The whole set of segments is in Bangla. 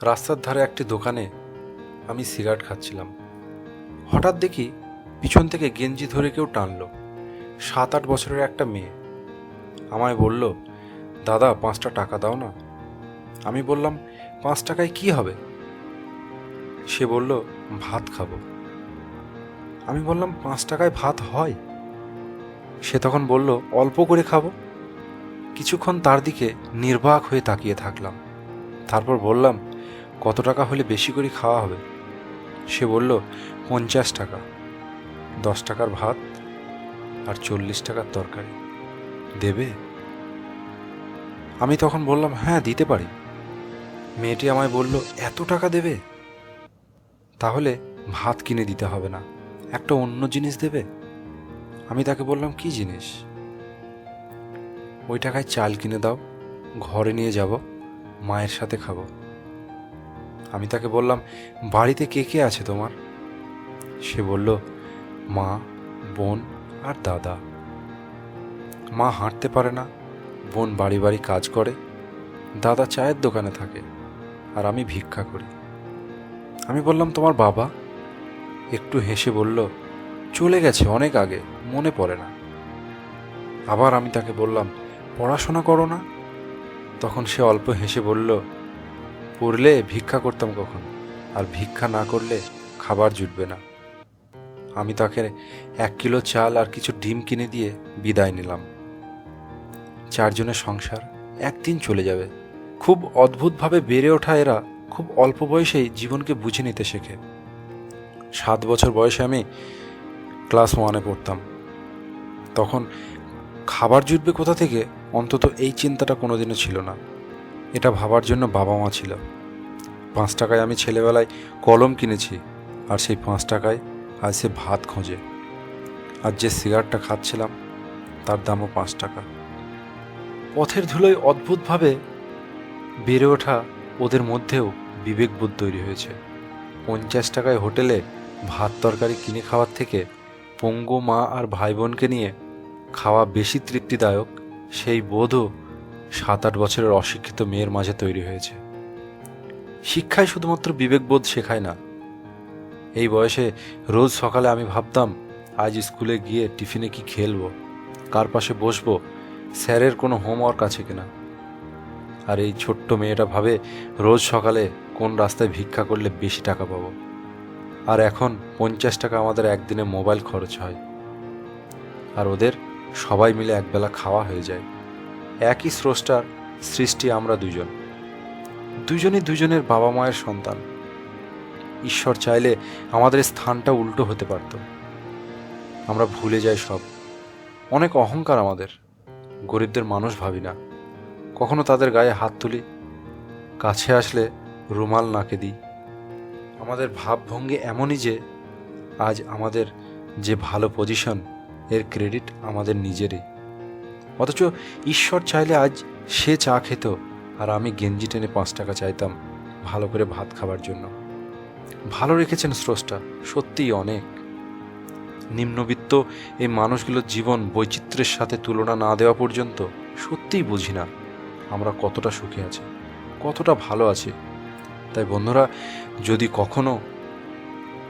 রাস্তার ধারে একটি দোকানে আমি সিগারেট খাচ্ছিলাম। হঠাৎ দেখি পিছন থেকে গেঞ্জি ধরে কেউ টানলো। 7-8 বছরের একটা মেয়ে আমায় বলল, দাদা 5টা টাকা দাও না। আমি বললাম, 5 টাকায় কি হবে? সে বলল, ভাত খাবো। আমি বললাম, 5 টাকায় ভাত হয়? সে তখন বলল, অল্প করে খাবো। কিছুক্ষণ তার দিকে নির্বাক হয়ে তাকিয়ে থাকলাম। তারপর বললাম, কত টাকা হলে বেশি করে খাওয়া হবে? সে বলল, 50 টাকা, 10 টাকার ভাত আর 40 টাকার তরকারি দেবে? আমি তখন বললাম, হ্যাঁ দিতে পারি। মেয়েটি আমায় বলল, এত টাকা দেবে? তাহলে ভাত কিনে দিতে হবে না, একটা অন্য জিনিস দেবে। আমি তাকে বললাম, কি জিনিস? ওই টাকায় চাল কিনে দাও, ঘরে নিয়ে যাব, মায়ের সাথে খাবো। আমি তাকে বললাম, বাড়িতে কে কে আছে তোমার? সে বলল, মা, বোন আর দাদা। মা হাঁটতে পারে না, বোন বাড়ি বাড়ি কাজ করে, দাদা চায়ের দোকানে থাকে, আর আমি ভিক্ষা করি। আমি বললাম, তোমার বাবা? একটু হেসে বলল, চলে গেছে অনেক আগে, মনে পড়ে না। আবার আমি তাকে বললাম, পড়াশোনা করো না? তখন সে অল্প হেসে বলল, পড়লে ভিক্ষা করতাম কখন, আর ভিক্ষা না করলে খাবার জুটবে না। আমি তাকে 1 কিলো চাল আর কিছু ডিম কিনে দিয়ে বিদায় নিলাম। 4 জনের সংসার একদিন চলে যাবে। খুব অদ্ভুতভাবে বেড়ে ওঠা এরা খুব অল্প বয়সেই জীবনকে বুঝে নিতে শেখে। 7 বছর বয়সে আমি ক্লাস 1-এ পড়তাম। তখন খাবার জুটবে কোথা থেকে, অন্তত এই চিন্তাটা কোনোদিনও ছিল না। এটা ভাবার জন্য বাবা মা ছিল। 5 টাকায় আমি ছেলেবেলায় কলম কিনেছি, আর সেই 5 টাকায় আজ সে ভাত খোঁজে। আর যে সিগারেটটা খাচ্ছিলাম তার দামও 5 টাকা। পথের ধুলোয় অদ্ভুতভাবে বেড়ে ওঠা ওদের মধ্যেও বিবেকবোধ তৈরি হয়েছে। 50 টাকায় হোটেলে ভাত তরকারি কিনে খাওয়ার থেকে পঙ্গু মা আর ভাই বোনকে নিয়ে খাওয়া বেশি তৃপ্তিদায়ক, সেই বোধও 7-8 বছরের অশিক্ষিত মেয়ের মাঝে তৈরি হয়েছে। শিক্ষায় শুধুমাত্র বিবেকবোধ শেখায় না। এই বয়সে রোজ সকালে আমি ভাবতাম, আজ স্কুলে গিয়ে টিফিনে কি খেলবো, কার পাশে বসবো, স্যারের কোনো হোমওয়ার্ক আছে কিনা। আর এই ছোট্ট মেয়েটা ভাবে রোজ সকালে কোন রাস্তায় ভিক্ষা করলে বেশি টাকা পাবো। আর এখন 50 টাকা আমাদের একদিনে মোবাইল খরচ হয়, আর ওদের সবাই মিলে একবেলা খাওয়া হয়ে যায়। একই স্রষ্টার সৃষ্টি আমরা দুজনই দুজনের বাবা মায়ের সন্তান। ঈশ্বর চাইলে আমাদের স্থানটা উল্টো হতে পারত। আমরা ভুলে যাই সব। অনেক অহংকার আমাদের, গরিবদের মানুষ ভাবি না। কখনো তাদের গায়ে হাত তুলি, কাছে আসলে রুমাল নাকে দিই। আমাদের ভাবভঙ্গি এমনই যে আজ আমাদের যে ভালো পজিশন, এর ক্রেডিট আমাদের নিজেরই। অথচ ঈশ্বর চাইলে আজ সে চা খেত, আর আমি গেঞ্জি টেনে 5 টাকা চাইতাম ভালো করে ভাত খাবার জন্য। ভালো রেখেছেন স্রষ্টা, সত্যিই অনেক। নিম্নবিত্ত এই মানুষগুলোর জীবন বৈচিত্র্যের সাথে তুলনা না দেওয়া পর্যন্ত সত্যিই বুঝি না আমরা কতটা সুখে আছি, কতটা ভালো আছি। তাই বন্ধুরা, যদি কখনো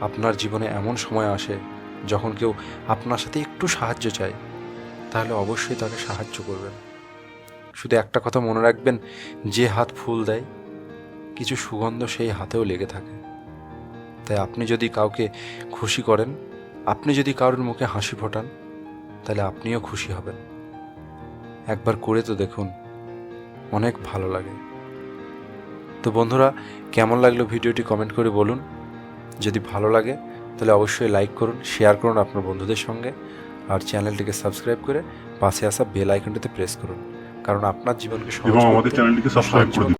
আপনার জীবনে এমন সময় আসে যখন কেউ আপনার সাথে একটু সাহায্য চায়, তাহলে অবশ্যই তাকে সাহায্য করবেন। শুধু একটা কথা মনে রাখবেন, যে হাত ফুল দেয় কিছু সুগন্ধ সেই হাতেও লেগে থাকে। তাই আপনি যদি কাউকে খুশি করেন, আপনি যদি কারোর মুখে হাসি ফোটান, তাহলে আপনিও খুশি হবেন। একবার করে তো দেখুন, অনেক ভালো লাগে। তো বন্ধুরা, কেমন লাগলো ভিডিওটি কমেন্ট করে বলুন। যদি ভালো লাগে তাহলে অবশ্যই লাইক করুন, শেয়ার করুন আপনার বন্ধুদের সঙ্গে, আর চ্যানেলটিকে সাবস্ক্রাইব করে পাশে আসা বেল আইকনটিতে প্রেস করুন, কারণ আপনার জীবনকে সহজ এবং আমাদের চ্যানেলটিকে সাবস্ক্রাইব করে দিন।